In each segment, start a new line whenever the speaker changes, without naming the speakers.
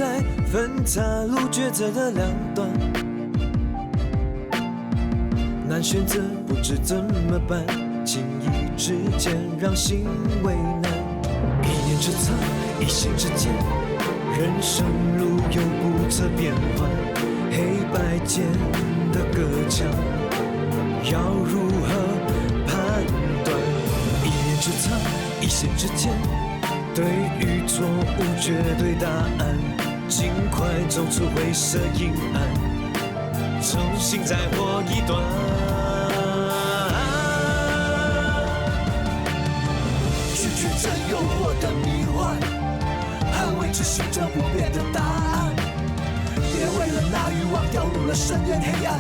在分岔路抉择的两端，难选择不知怎么办，轻易之间让心为难。一念之差，一心之间，人生路有不测变幻，黑白间的隔墙，要如何判断？一念之差，一心之间，对与错无绝对答案，尽快走出灰色阴暗，重新再活一段。拒绝这诱惑的迷幻，捍卫着心中不变的答案。别为了那欲望掉入了深渊黑暗，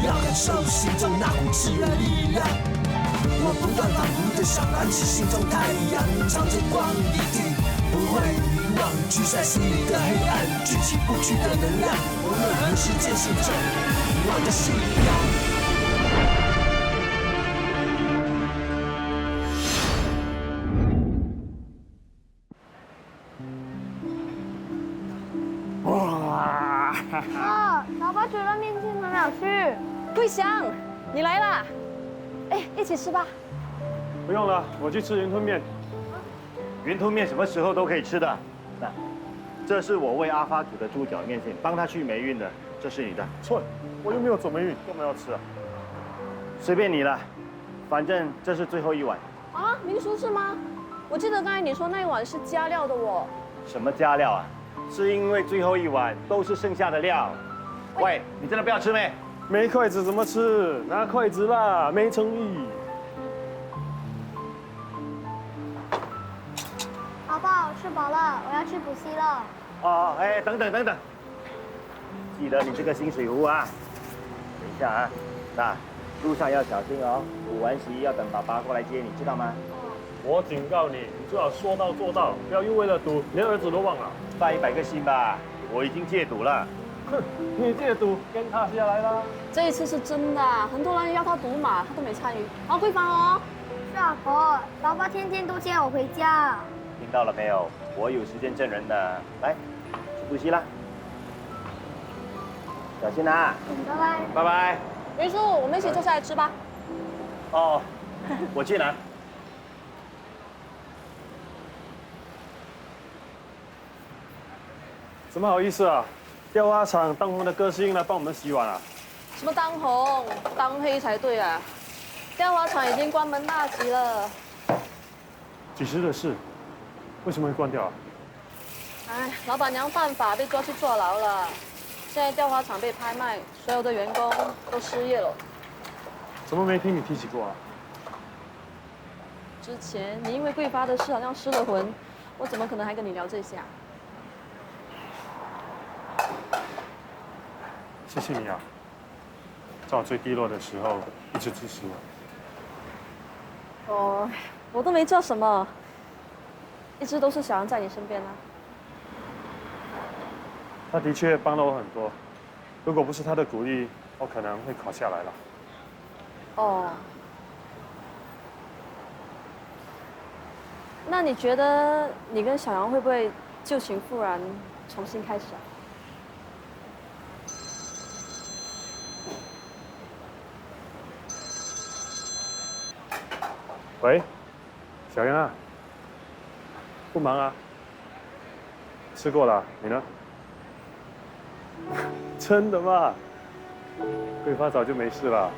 要感受心中那股炽热力量。我不断反复的想燃起心中太阳，朝着光一定不会迷惘，聚在心里的黑暗，举起不屈的能量，无论何时坚信着我的信仰。
老爸煮了面筋很好吃。
桂香，你来啦！哎，一起吃吧。
不用了，我去吃云吞面。
云吞面什么时候都可以吃的。那，这是我为阿发煮的猪脚面线，帮他去霉运的，这是你的。
错，我又没有走霉运，干嘛要吃啊？
随便你了，反正这是最后一碗。
啊，民俗是吗？我记得刚才你说那一碗是加料的哦。
什么加料啊？是因为最后一碗都是剩下的料。喂，你真的不要吃没？
没筷子怎么吃？拿筷子啦，没诚意。
宝宝，吃饱了，我要去补习了。
哦，哎，等等，记得你这个新水壶啊。等一下啊，那路上要小心哦。补完习要等爸爸过来接你，知道吗？
我警告你，你最好说到做到，不要又为了赌连儿子都忘了。
放100个心吧，我已经戒赌了。
哼，你戒赌跟他下来啦。
这一次是真的，很多人要他赌马，他都没参与。好，桂芳哦。
是啊，婆，老爸天天都接我回家。
听到了没有？我有时间证人的。来，去补习啦。小心啊！
拜拜。
拜拜。
云叔，我们一起坐下来吃吧。
哦，我去拿。
怎么好意思啊？雕花厂当红的歌星来帮我们洗碗啊？
什么当红，当黑才对啊！雕花厂已经关门大吉了。
几时的事？为什么会关掉啊？
哎，老板娘犯法被抓去坐牢了，现在雕花厂被拍卖，所有的员工都失业了。
怎么没听你提起过啊？
之前你因为桂发的事好像失了魂，我怎么可能还跟你聊这些啊？
谢谢你啊，在我最低落的时候一直支持我。
哦，我都没做什么，一直都是小杨在你身边啊。
他的确帮了我很多，如果不是他的鼓励，我可能会垮下来了。
哦，那你觉得你跟小杨会不会旧情复燃，重新开始啊？
喂，小杨啊，不忙啊，吃过了，你呢？真的吗？桂花早就没事了。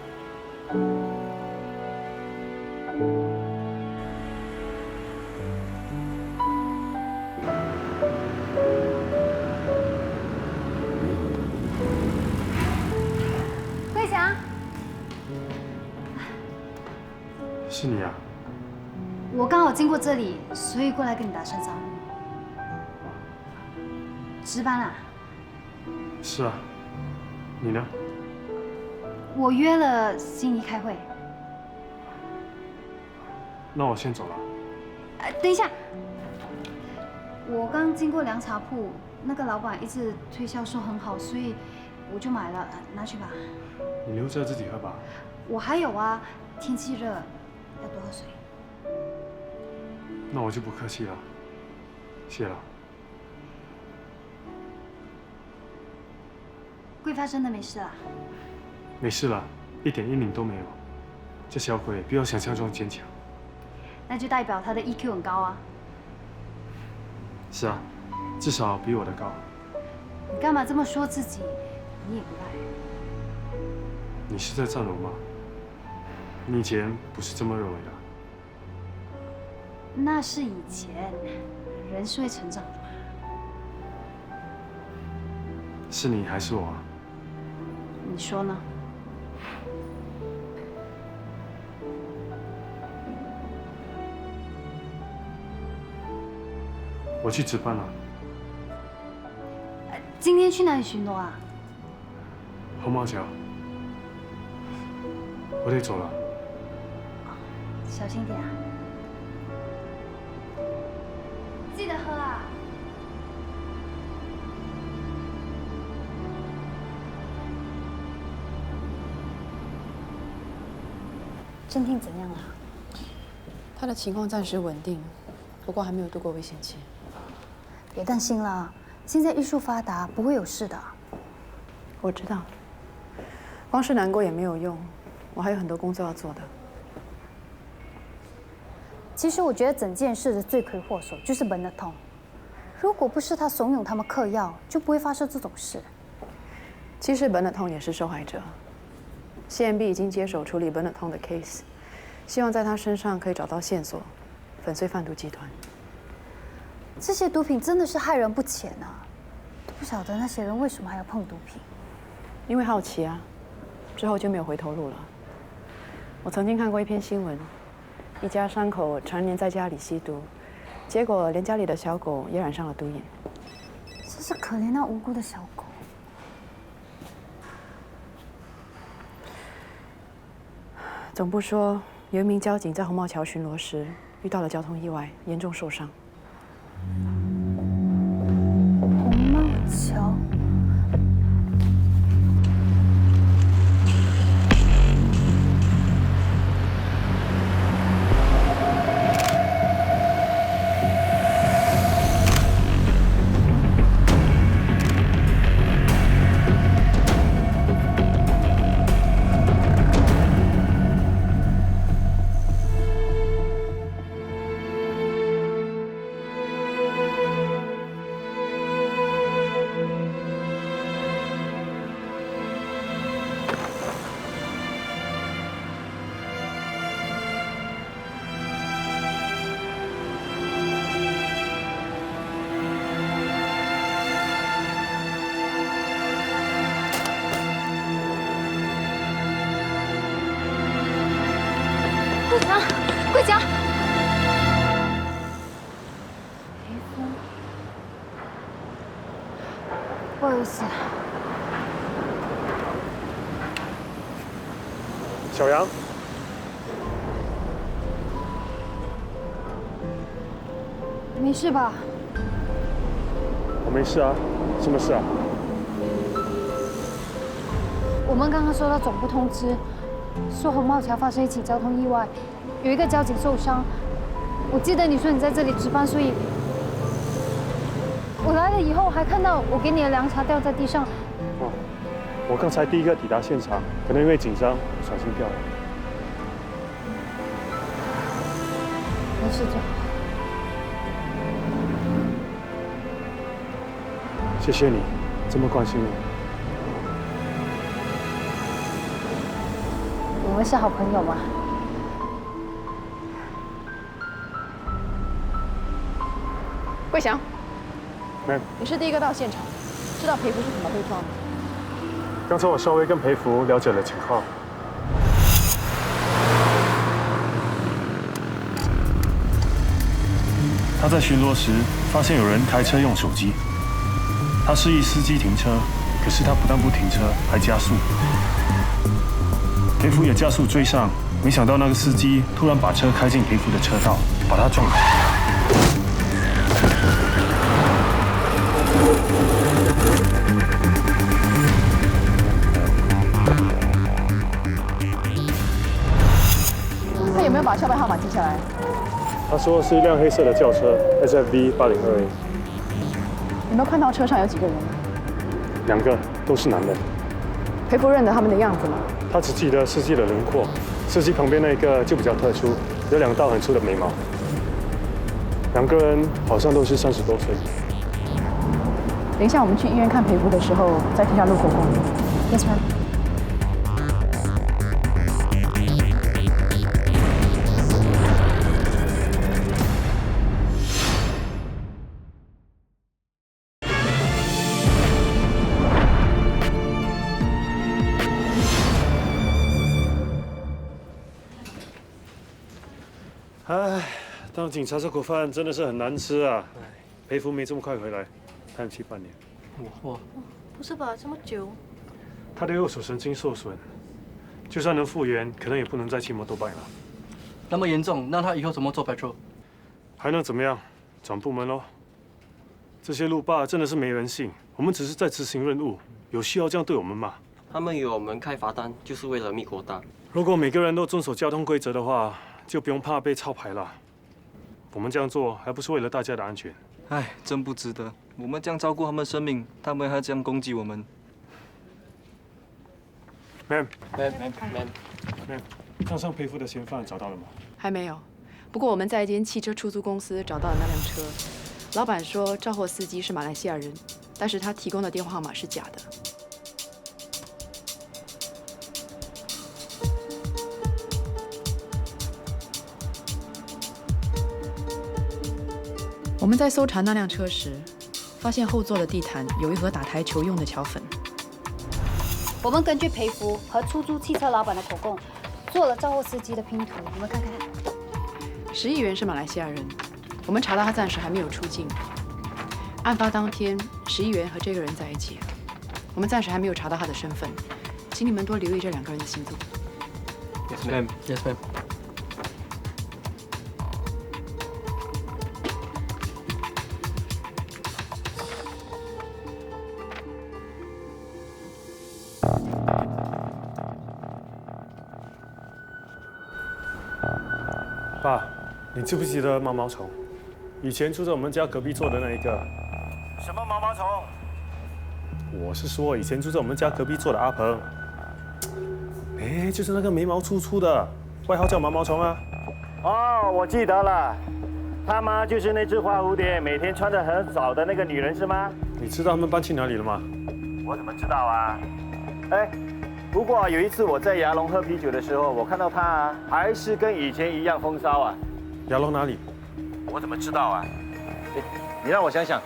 桂祥，
是你啊？
我刚好经过这里，所以过来跟你打声招呼。值班啊？
是啊，你呢？
我约了心仪开会。
那我先走了。
等一下，我刚经过凉茶铺，那个老板一直推销说很好，所以我就买了，拿去吧。
你留着自己喝吧。
我还有啊，天气热，要多喝水。
那我就不客气了，谢了。
桂花真的没事啦？
没事了，一点阴影都没有。这小鬼比我想象中坚强。
那就代表他的 EQ 很高啊。
是啊，至少比我的高。
你干嘛这么说自己？你也不赖。
你是在赞我吗？你以前不是这么认为的。
那是以前，人是会成长的嘛。
是你还是我啊？
你说呢？
我去值班了。
今天去哪里巡逻啊？
红毛桥。我得走了。
小心点啊！记得喝啊！郑婷怎样了？
他的情况暂时稳定，不过还没有度过危险期。
别担心了，现在医术发达，不会有事的。
我知道，光是难过也没有用，我还有很多工作要做的。
其实我觉得整件事的罪魁祸首就是本德通，如果不是他怂恿他们嗑药，就不会发生这种事。
其实本德通也是受害者。CMB 已经接手处理本德通的 case， 希望在他身上可以找到线索，粉碎贩毒集团。
这些毒品真的是害人不浅啊！都不晓得那些人为什么还要碰毒品。
因为好奇啊，之后就没有回头路了。我曾经看过一篇新闻，一家三口常年在家里吸毒，结果连家里的小狗也染上了毒瘾。
真是可怜那无辜的小狗。
总部说，有一名交警在红帽桥巡逻时遇到了交通意外，严重受伤。
红帽桥。桂强，裴峰，不好意思，
小杨，
没事吧？
我没事啊，什么事啊？
我们刚刚收到总部通知，说红帽桥发生一起交通意外，有一个交警受伤。我记得你说你在这里值班，所以我来了以后还看到我给你的凉茶掉在地上。
哦，我刚才第一个抵达现场，可能因为紧张不小心掉了。
没事就好。
谢谢你这么关心我。
我们是好朋友嘛。
桂祥，
妹，
你是第一个到现场，知道裴福是怎么被撞的？
刚才我稍微跟裴福了解了情况。他在巡逻时发现有人开车用手机，他示意司机停车，可是他不但不停车，还加速。裴福也加速追上，没想到那个司机突然把车开进裴福的车道，把他撞倒。
他有没有把车牌号码记下来？
他说是一辆黑色的轿车 SFV 802A。
有没有看到车上有几个人？
2个都是男的。
裴夫认得他们的样子吗？
他只记得司机的轮廓，司机旁边那个就比较特殊，有2道很粗的眉毛。2个人好像都是30多岁。
等一下我们去医院看裴夫的时候，再替他录口供。
Yes, ma'am。
唉，当警察这口饭真的是很难吃啊！裴福没这么快回来，探气半年。
哇，
不是吧？这么久？
他的右手神经受损，就算能复原，可能也不能再骑摩托拜了。
那么严重，那他以后怎么做 patrol？
还能怎么样？转部门喽。这些路霸真的是没人性，我们只是在执行任务，有需要这样对我们吗？
他们与我们开罚单，就是为了灭国大。
如果每个人都遵守交通规则的话，就不用怕被抄牌了。我们这样做还不是为了大家的安全？
唉，真不值得。我们这样照顾他们生命，他们还这样攻击我们。
Ma'am，
Ma'am，
上裴夫的嫌犯找到了吗？
还没有，不过我们在一间汽车出租公司找到了那辆车。老板说肇祸司机是马来西亚人，但是他提供的电话号码是假的。我们在搜查那辆车时，发现后座的地毯有一盒打台球用的巧粉。
我们根据裴福和出租汽车老板的口供，做了肇祸司机的拼图，你们看看。
石议员是马来西亚人，我们查到他暂时还没有出境。案发当天，石议员和这个人在一起，我们暂时还没有查到他的身份，请你们多留意这2个人的行踪。
Yes, ma'am. Yes, ma'am.
爸，你记不记得毛毛虫？以前住在我们家隔壁座的那一个。
什么毛毛虫？
我是说以前住在我们家隔壁座的阿鹏。哎，就是那个眉毛粗粗的，外号叫毛毛虫啊。
哦，我记得了，他妈就是那只花蝴蝶，每天穿得很少的那个女人是吗？
你知道他们搬去哪里了吗？
我怎么知道啊？哎，不过有一次我在牙龙喝啤酒的时候，我看到他啊，还是跟以前一样风骚啊。
牙龙哪里？
我怎么知道啊？你让我想想，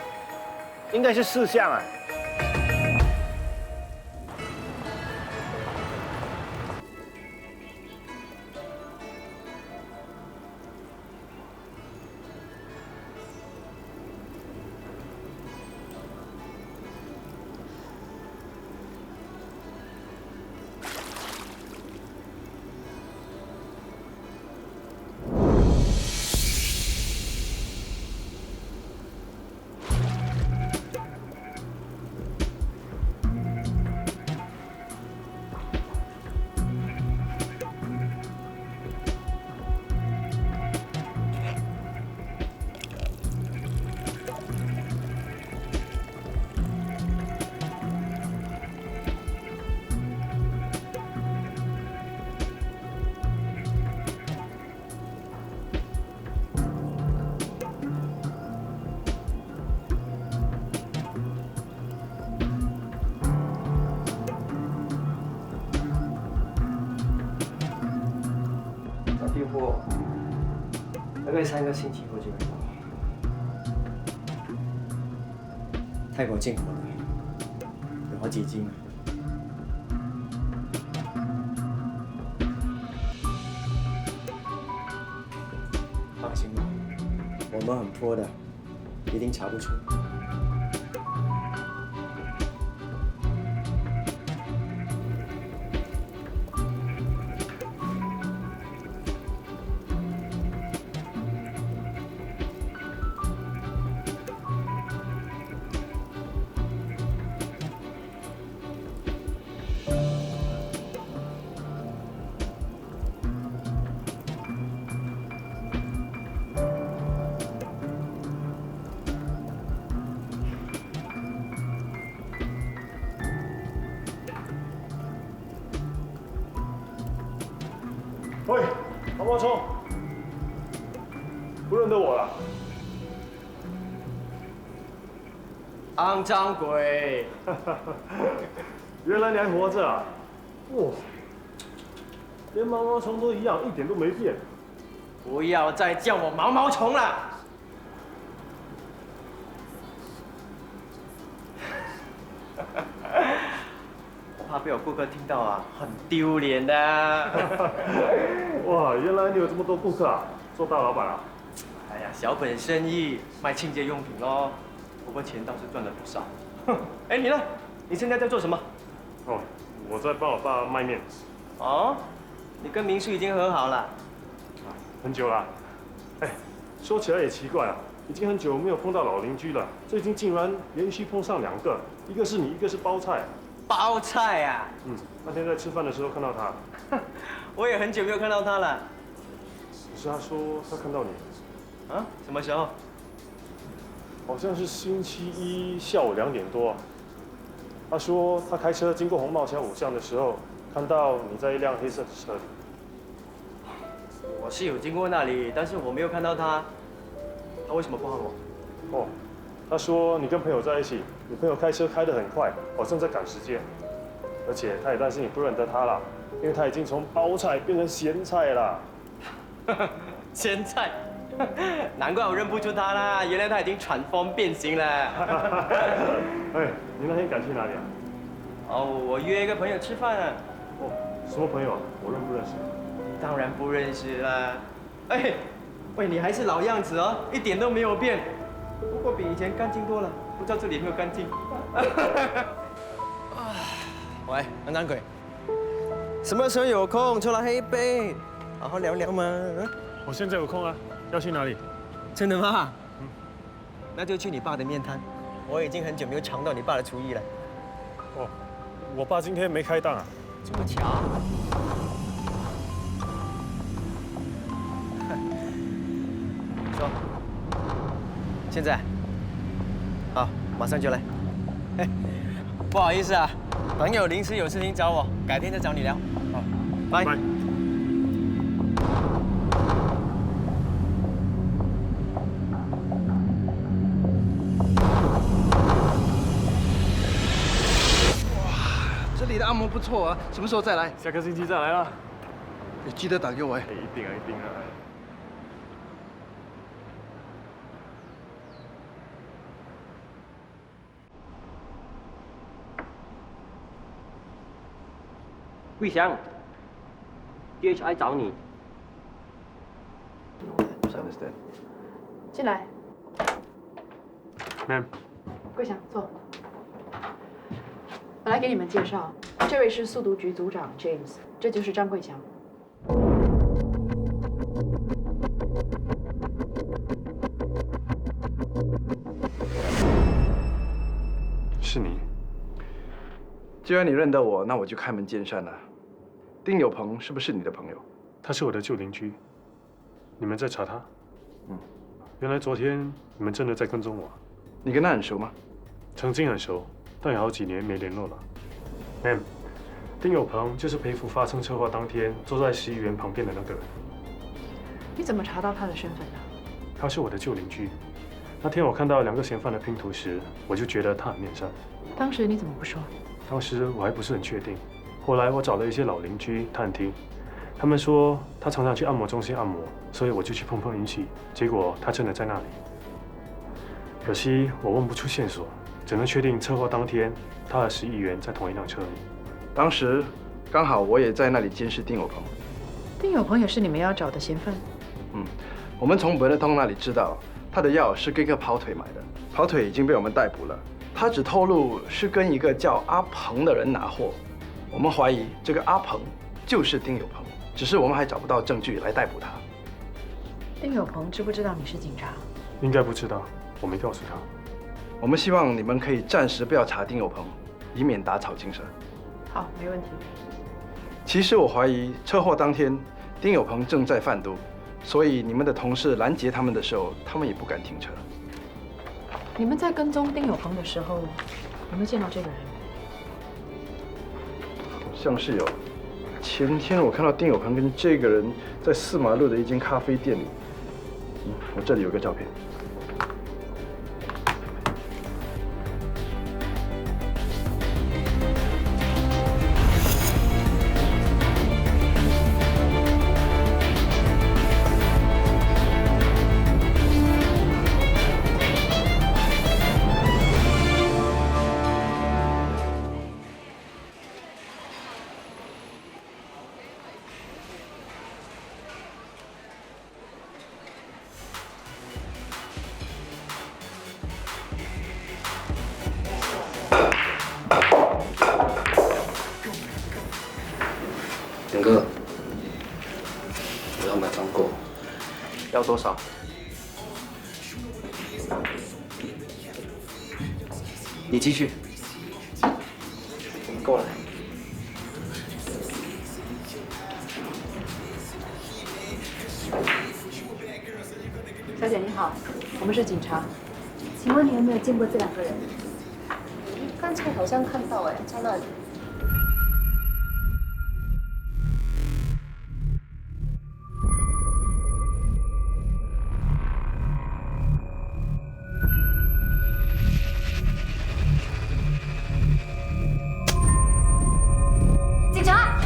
应该是4项啊。
订货大概3个星期后就会到。泰国进口的，有好几斤。放心吧，我们很泼的，一定查不出。
喂，毛毛虫，不认得我了？
肮脏鬼！
原来你还活着啊！哇，连毛毛虫都一样，一点都没变。
不要再叫我毛毛虫了。我怕被我顾客听到啊，很丢脸的。
哇，原来你有这么多顾客啊！做大老板啊！
哎呀，小本生意，卖清洁用品哦。不过钱倒是赚了不少。哎，你呢？你现在在做什么？
哦，我在帮我爸卖面。
哦，你跟民宿已经和好了。
很久了。哎，说起来也奇怪啊，已经很久没有碰到老邻居了，最近竟然连续碰上2个，一个是你，一个是包菜。
包菜啊？
那天在吃饭的时候看到他。
我也很久没有看到他了。
可是他说他看到你。
啊？什么时候？
好像是星期一下午2点多。他说他开车经过红帽桥5巷的时候，看到你在一辆黑色的车里。
我是有经过那里，但是我没有看到他。他为什么不喊我？
哦，他说你跟朋友在一起，你朋友开车开得很快，好像在赶时间，而且他也担心你不认得他了，因为他已经从包菜变成咸菜了。
咸菜，难怪我认不出他啦，原来他已经transform变形了。
哎，你那天赶去哪里啊？
哦，我约一个朋友吃饭啊。
哦，什么朋友啊？我认不认识？
当然不认识啦。哎，喂，你还是老样子哦，一点都没有变，不过比以前干净多了。不知道这里有没有干净？喂，肮脏鬼，什么时候有空出来喝一杯，好好聊聊嘛？
我现在有空啊，要去哪里？
真的吗？那就去你爸的面摊，我已经很久没有尝到你爸的厨艺了。
哦，我爸今天没开档啊。
这么巧？说，现在？好，马上就来。嘿，不好意思啊，朋友临时有事情找我，改天再找你聊。好，拜。
这里的按摩不错啊，什么时候再来？
下个星期再来啦。
你记得打给我哎。
一定啊，一定啊。
桂香 ，DHI 找你。
进来。
Ma'am。
桂香，坐。我来给你们介绍，这位是速毒局组长 James， 这就是张桂祥。
是你。
既然你认得我，那我就开门见山了。丁有朋是不是你的朋友？
他是我的旧邻居。你们在查他？原来昨天你们真的在跟踪我。
你跟他很熟吗？
曾经很熟，但有好几年没联络了。Ma'am， 丁有朋就是裴福发生车祸当天坐在11园旁边的那个人。
你怎么查到他的身份的？
他是我的旧邻居。那天我看到2个嫌犯的拼图时，我就觉得他很面善。
当时你怎么不说？
当时我还不是很确定。后来我找了一些老邻居探听，他们说他常常去按摩中心按摩，所以我就去碰碰运气。结果他真的在那里。可惜我问不出线索，只能确定车祸当天他和11元在同一辆车里。
当时刚好我也在那里监视丁有朋。
丁有朋也是你们要找的嫌犯。
我们从伯乐通那里知道，他的药是跟一个跑腿买的，跑腿已经被我们逮捕了。他只透露是跟一个叫阿鹏的人拿货，我们怀疑这个阿鹏就是丁有朋，只是我们还找不到证据来逮捕他。
丁有朋知不知道你是警察？
应该不知道，我没告诉他。
我们希望你们可以暂时不要查丁有朋，以免打草惊蛇。
好，没问题。
其实我怀疑车祸当天丁有朋正在贩毒，所以你们的同事拦截他们的时候，他们也不敢停车。
你们在跟踪丁有朋的时候，有没有见到这个人？
像是有，前天我看到丁有鹏跟这个人在4马路的一间咖啡店里。我这里有个照片。林哥，我要买张购，要多少？
你继续。
过来。
小姐你好，我们是警察，
请问你有没有见过这2个人？刚才好像看到哎，在那里。警察！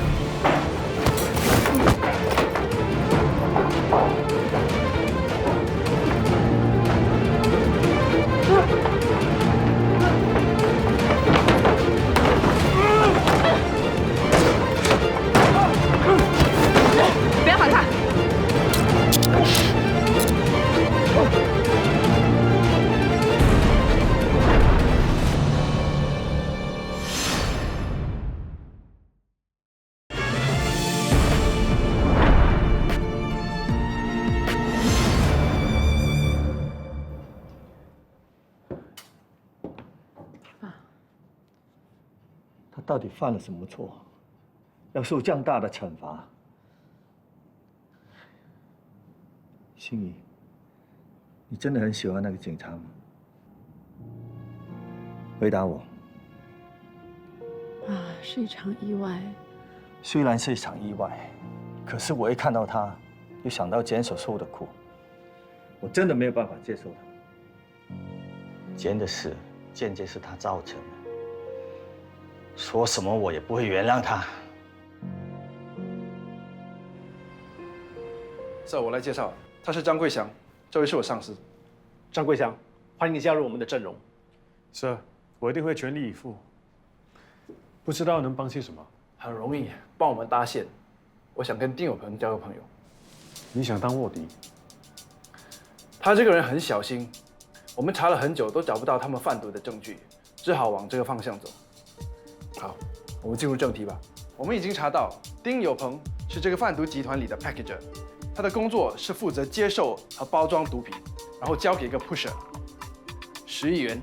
不要反抗！
他到底犯了什么错，要受这样大的惩罚？心怡，你真的很喜欢那个警察吗？回答我。
是一场意外。
虽然是一场意外，可是我一看到他，又想到简所受的苦，我真的没有办法接受他。简的死，间接是他造成的，说什么我也不会原谅他。
这我来介绍，他是张桂祥，这位是我上司。
张桂祥，欢迎你加入我们的阵容。
是，我一定会全力以赴。不知道能帮些什么？
很容易，帮我们搭线。我想跟丁有鹏交个朋友。
你想当卧底？
他这个人很小心，我们查了很久都找不到他们贩毒的证据，只好往这个方向走。好，我们进入正题吧。我们已经查到丁有鹏是这个贩毒集团里的 packager， 他的工作是负责接受和包装毒品，然后交给一个 pusher。11元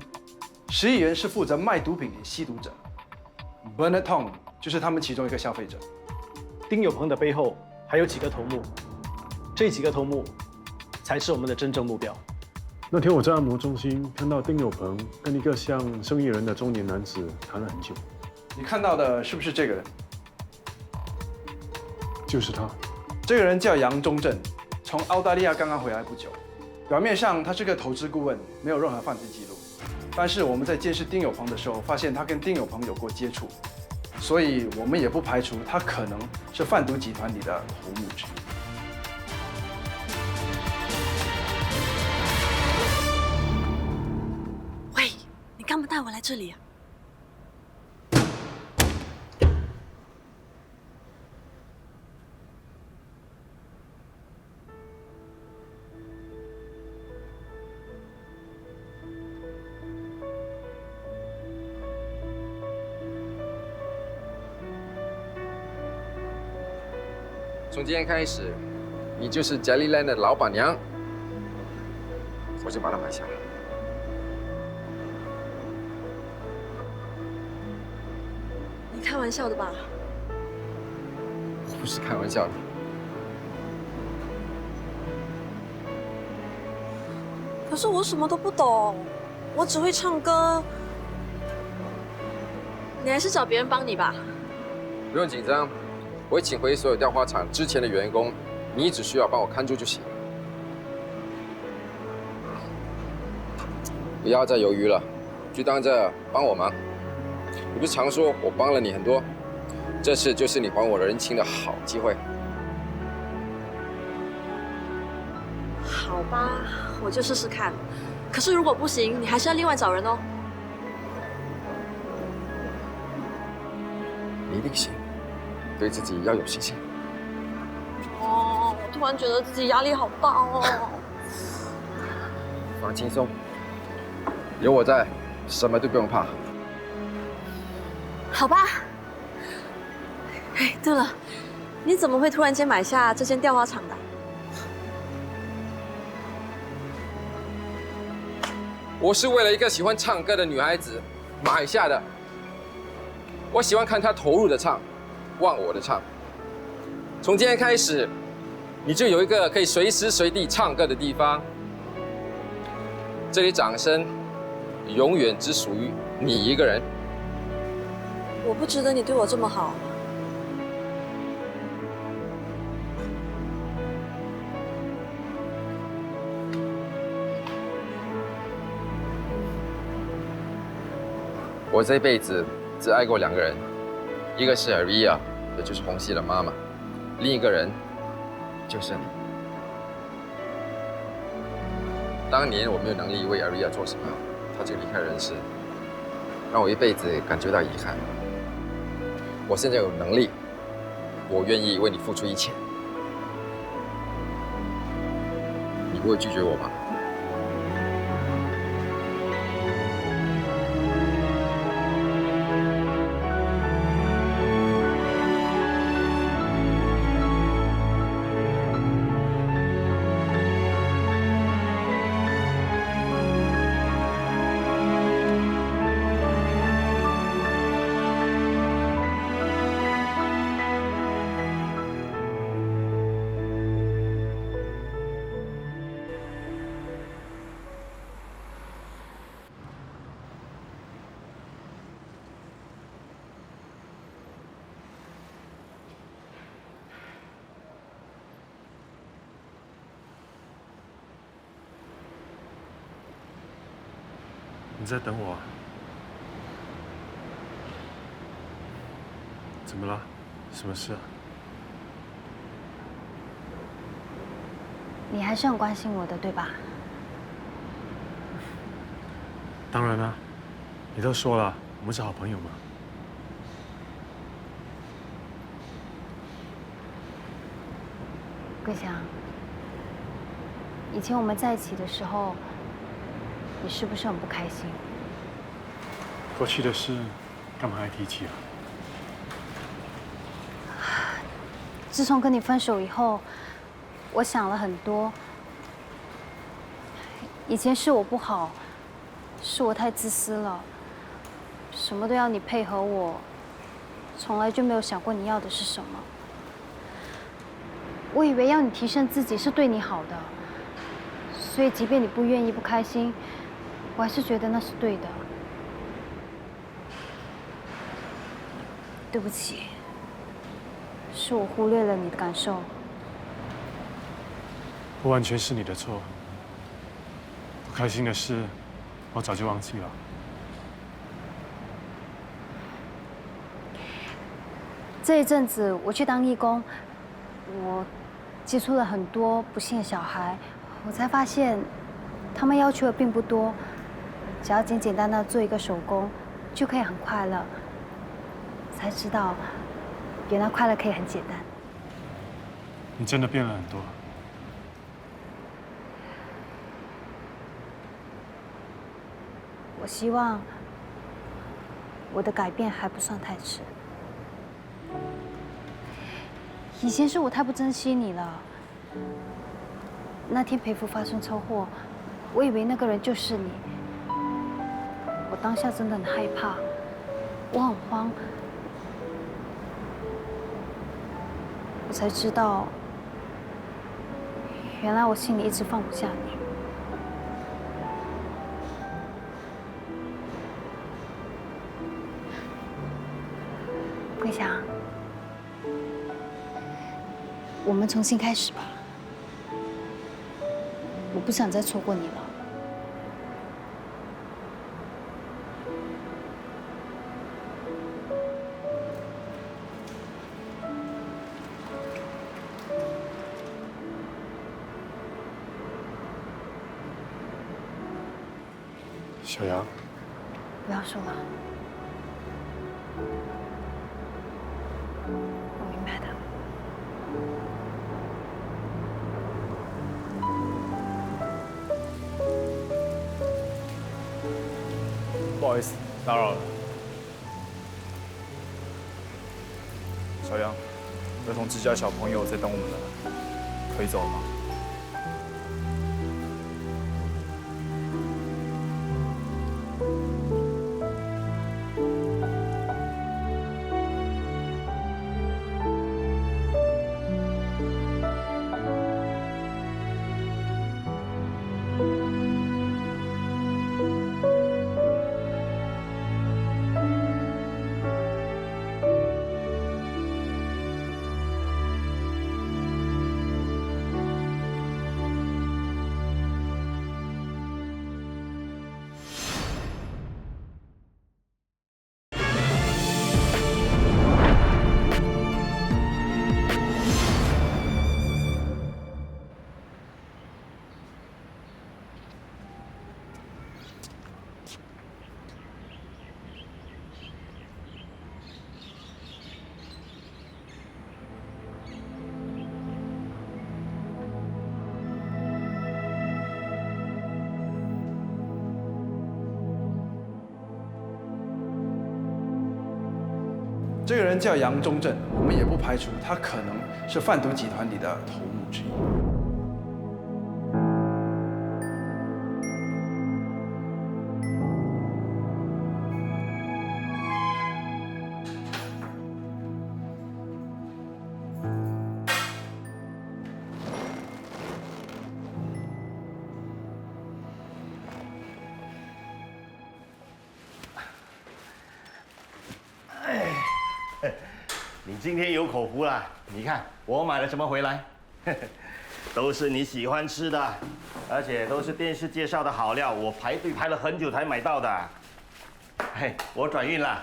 ，11元是负责卖毒品给吸毒者。Bernard Tong 就是他们其中一个消费者。
丁有鹏的背后还有几个头目，这几个头目才是我们的真正目标。
那天我在按摩中心看到丁有鹏跟一个像生意人的中年男子谈了很久。
你看到的是不是这个人？
就是他。
这个人叫杨忠正，从澳大利亚刚刚回来不久。表面上他是个投资顾问，没有任何犯罪记录。但是我们在监视丁有鹏的时候，发现他跟丁有鹏有过接触，所以我们也不排除他可能是贩毒集团里的头目之一。
喂，你干嘛带我来这里啊？
从今天开始，你就是嘉利兰的老板娘，我就把它买下了。
你开玩笑的吧？
我不是开玩笑的。
可是我什么都不懂，我只会唱歌。你还是找别人帮你吧。
不用紧张，我会请回所有雕花厂之前的员工，你只需要帮我看住就行。不要再犹豫了，就当这帮我忙。你不是常说我帮了你很多，这次就是你还我人情的好机会。
好吧，我就试试看。可是如果不行，你还是要另外找人哦。
你一定行，对自己要有信心。
哦，我突然觉得自己压力好大哦。
放轻松，有我在，什么都不用怕。
好吧。哎，对了，你怎么会突然间买下这间雕花厂的？
我是为了一个喜欢唱歌的女孩子买下的。我喜欢看她投入的唱，忘我的唱。从今天开始，你就有一个可以随时随地唱歌的地方。这里掌声永远只属于你一个人。
我不值得你对我这么好。
我这辈子只爱过2个人，一个是 Aria， 也就是红熙的妈妈，另一个人就是你。当年我没有能力为 Aria 做什么，她就离开人世，让我一辈子感觉到遗憾。我现在有能力，我愿意为你付出一切，你不会拒绝我吧？
你在等我啊？怎么了？什么事啊？
你还是很关心我的，对吧？
当然啦，你都说了，我们是好朋友嘛。
桂香，以前我们在一起的时候，你是不是很不开心？
过去的事，干嘛还提起啊？
自从跟你分手以后，我想了很多。以前是我不好，是我太自私了，什么都要你配合我，从来就没有想过你要的是什么。我以为要你提升自己是对你好的，所以即便你不愿意、不开心，我还是觉得那是对的。对不起，是我忽略了你的感受。
不完全是你的错。不开心的事，我早就忘记了。
这一阵子我去当义工，我接触了很多不幸的小孩，我才发现，他们要求的并不多，只要简简单单做一个手工，就可以很快乐。才知道，原来快乐可以很简单。
你真的变了很多。
我希望我的改变还不算太迟。以前是我太不珍惜你了。那天裴父发生车祸，我以为那个人就是你。我当下真的很害怕，我很慌。我才知道，原来我心里一直放不下你。桂香，我们重新开始吧。我不想再错过你了。
小杨，
不要说了，我明白的。
不好意思，打扰了。小杨，儿童之家小朋友在等我们呢，可以走了吗？
这个人叫杨忠正，我们也不排除他可能是贩毒集团里的头目之一。
你今天有口福了，你看我买了什么回来，都是你喜欢吃的，而且都是电视介绍的好料，我排队排了很久才买到的。嘿，我转运了，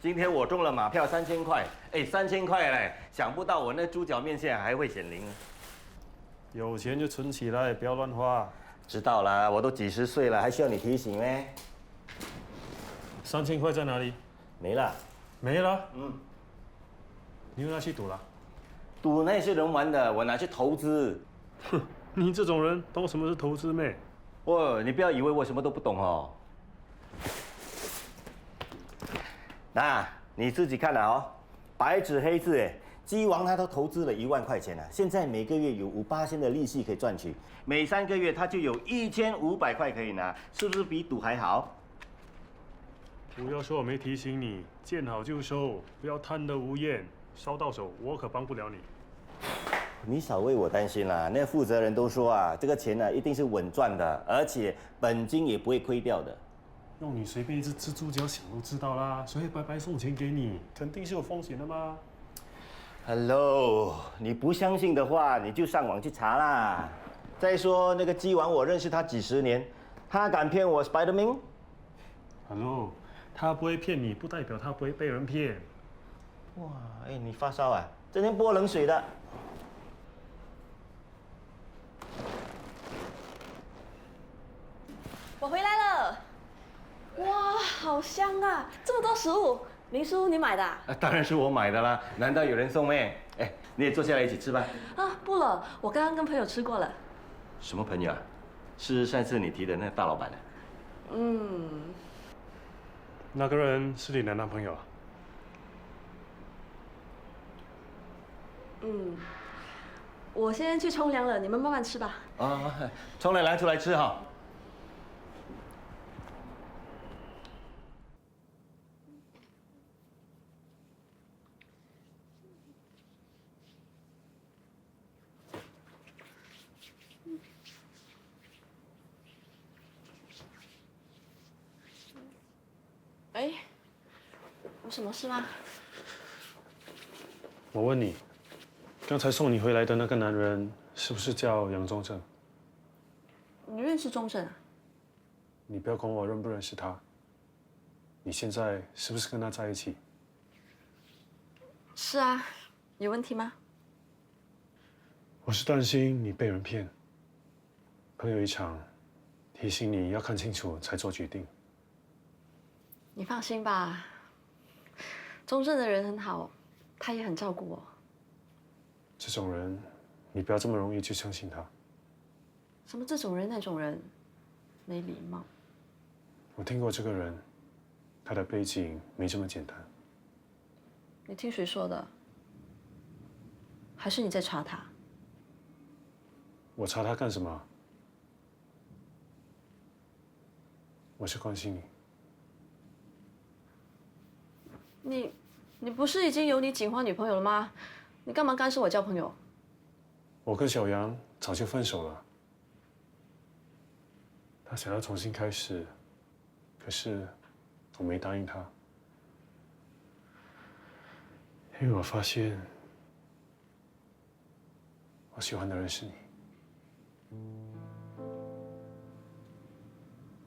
今天我中了马票3000块，哎，3000块嘞，想不到我那猪脚面线还会显灵。
有钱就存起来，不要乱花。
知道了，我都几十岁了，还需要你提醒咩
？3000块在哪里？
没了。
没了？
嗯。
你又拿去赌了？
赌那是人玩的，我拿去投资。
哼，你这种人懂什么是投资咩？
你不要以为我什么都不懂哦。那你自己看了哦，白纸黑字哎，鸡王他都投资了1万块钱了，现在每个月有5%的利息可以赚取，每3个月他就有1500块可以拿，是不是比赌还好？
不要说我没提醒你，见好就收，不要贪得无厌。烧到手，我可帮不了你。
你少为我担心啦，那负责人都说啊，这个钱呢一定是稳赚的，而且本金也不会亏掉的。
用你随便一只蜘蛛脚想都知道啦，谁会白白送钱给你？肯定是有风险的嘛。
Hello， 你不相信的话，你就上网去查啦。再说那个鸡王，我认识他几十年，他敢骗我 Spiderman？Hello，
他不会骗你，不代表他不会被人骗。
哇，哎，你发烧啊？整天泼冷水的。
我回来了。哇，好香啊！这么多食物，林叔你买的啊？
当然是我买的啦，难道有人送咩？哎，你也坐下来一起吃吧。
啊，不了，我刚刚跟朋友吃过了。
什么朋友啊？是上次你提的那个大老板啊？
嗯。
那个人是你的男朋友啊？
嗯，我先去冲凉了，你们慢慢吃吧。
啊，冲了凉出来吃哈。
哎，有什么事吗？
我问你，刚才送你回来的那个男人是不是叫杨宗正？
你认识钟正啊？
你不要管我认不认识他。你现在是不是跟他在一起？
是啊，有问题吗？
我是担心你被人骗。朋友一场，提醒你要看清楚才做决定。
你放心吧，钟正的人很好，他也很照顾我。
这种人，你不要这么容易就相信他。
什么这种人那种人，没礼貌。
我听过这个人，他的背景没这么简单。
你听谁说的？还是你在查他？
我查他干什么？我是关心你。
你不是已经有你喜欢女朋友了吗？你干嘛干涉我交朋友？
我跟小杨早就分手了。他想要重新开始，可是我没答应他，因为我发现我喜欢的人是你。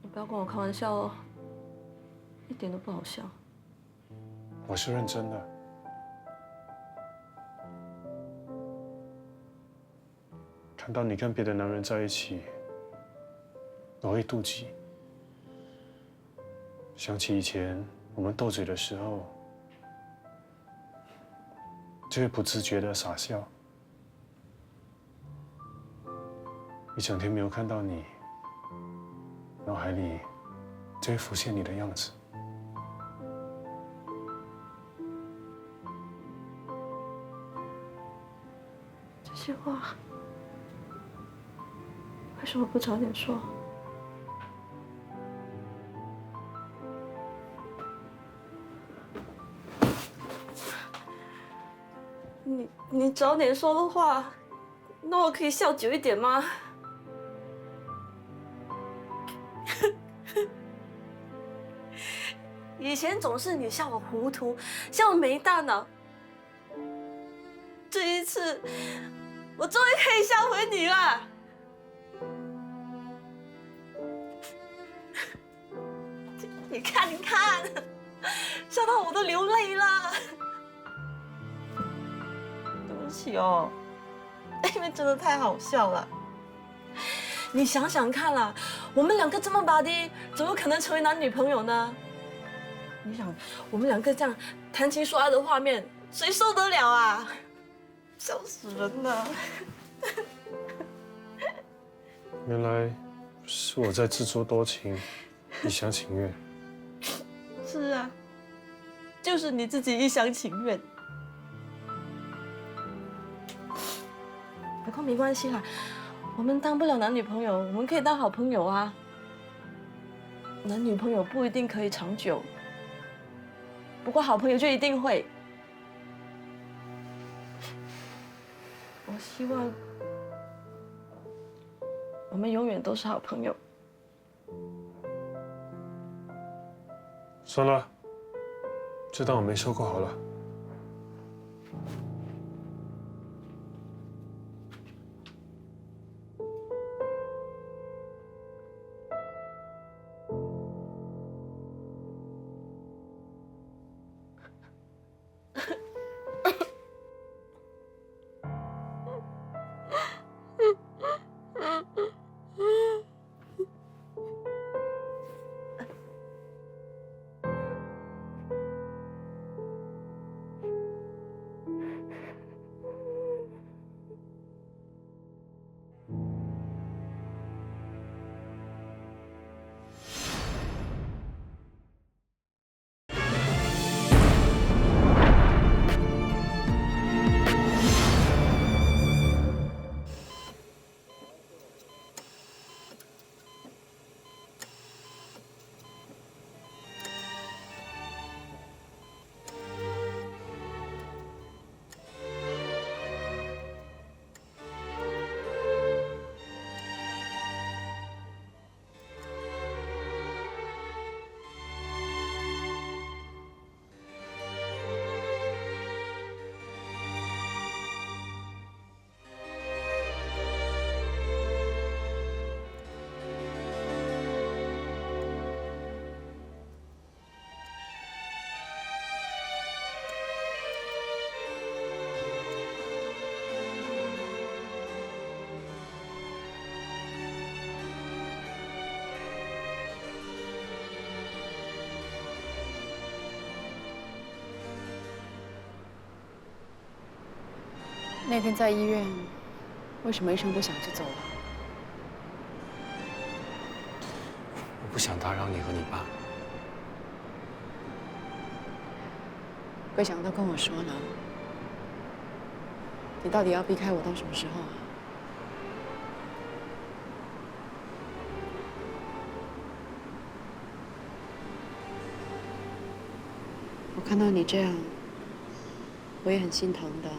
你不要跟我开玩笑哦，一点都不好笑。
我是认真的。看到你跟别的男人在一起，我会妒忌。想起以前我们斗嘴的时候，就会不自觉的傻笑。一整天没有看到你，脑海里就会浮现你的样子。
这些话为什么不早点说？你早点说的话，那我可以笑久一点吗？以前总是你笑我糊涂，笑我没大脑。这一次，我终于可以笑回你了。你看，你看，笑到我都流泪了。对不起哦，因为真的太好笑了。你想想看啦，我们两个这么把的，怎么可能成为男女朋友呢？你想，我们两个这样谈情说爱的画面，谁受得了啊？笑死人了！
原来是我在自作多情，一厢情愿。
是啊，就是你自己一厢情愿。不过没关系啦，我们当不了男女朋友，我们可以当好朋友啊。男女朋友不一定可以长久，不过好朋友就一定会。我希望我们永远都是好朋友。
算了，就当我没说过好了。
那天在医院，为什么一声不响就走了？
我不想打扰你和你爸。
桂祥都跟我说了，你到底要避开我到什么时候啊？我看到你这样，我也很心疼的。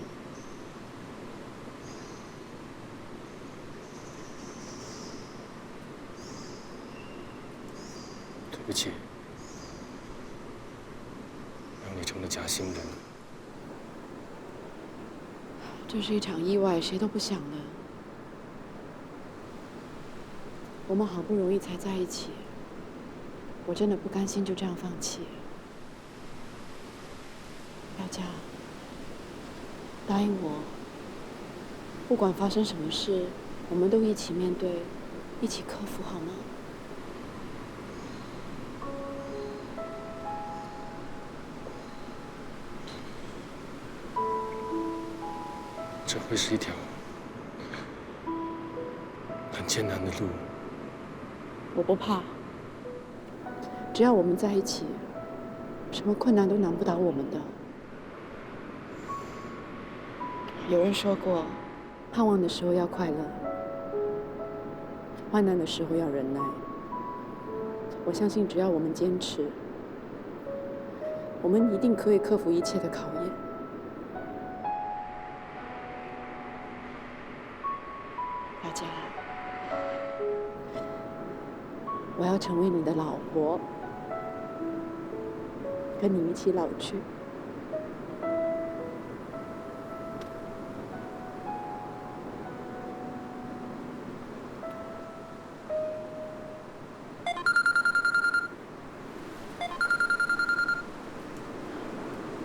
对不起，让你成了假新人。
这是一场意外，谁都不想的。我们好不容易才在一起，我真的不甘心就这样放弃。姚佳，答应我，不管发生什么事，我们都一起面对，一起克服，好吗？
这会是一条很艰难的路。
我不怕，只要我们在一起，什么困难都难不倒我们的。有人说过，盼望的时候要快乐，患难的时候要忍耐。我相信，只要我们坚持，我们一定可以克服一切的考验。大家，我要成为你的老婆，跟你一起老去。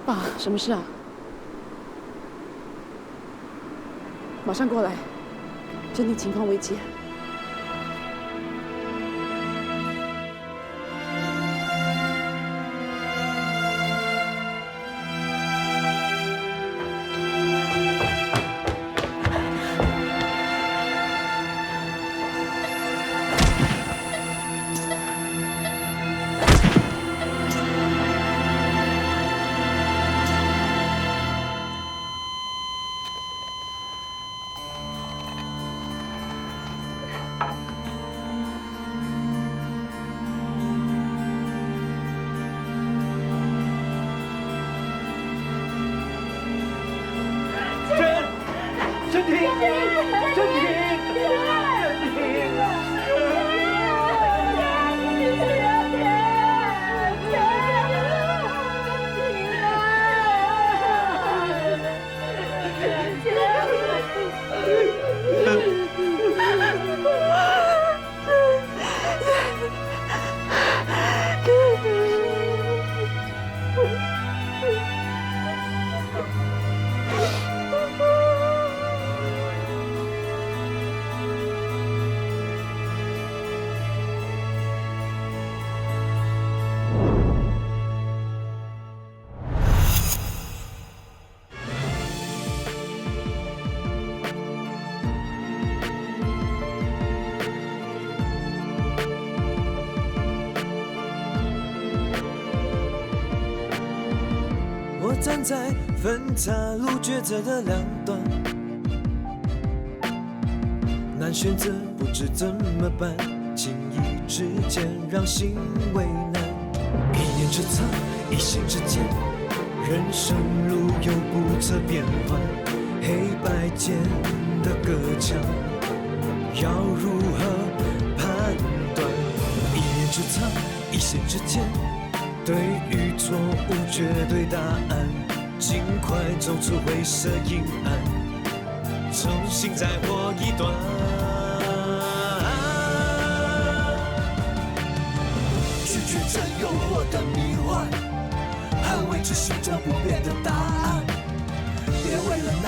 爸，什么事啊？马上过来，身体情况危急。
站在分岔路抉择的两端，难选择不知怎么办，轻易之间让心为难。一念之差，一心之间，人生路有不测变幻，黑白间的隔墙，要如何判断？一念之差，一心之间，对与错无绝对答案，尽快走出灰色阴暗，重新再活一段。拒绝这诱惑的迷幻，捍卫着心中不变的答案，别为了那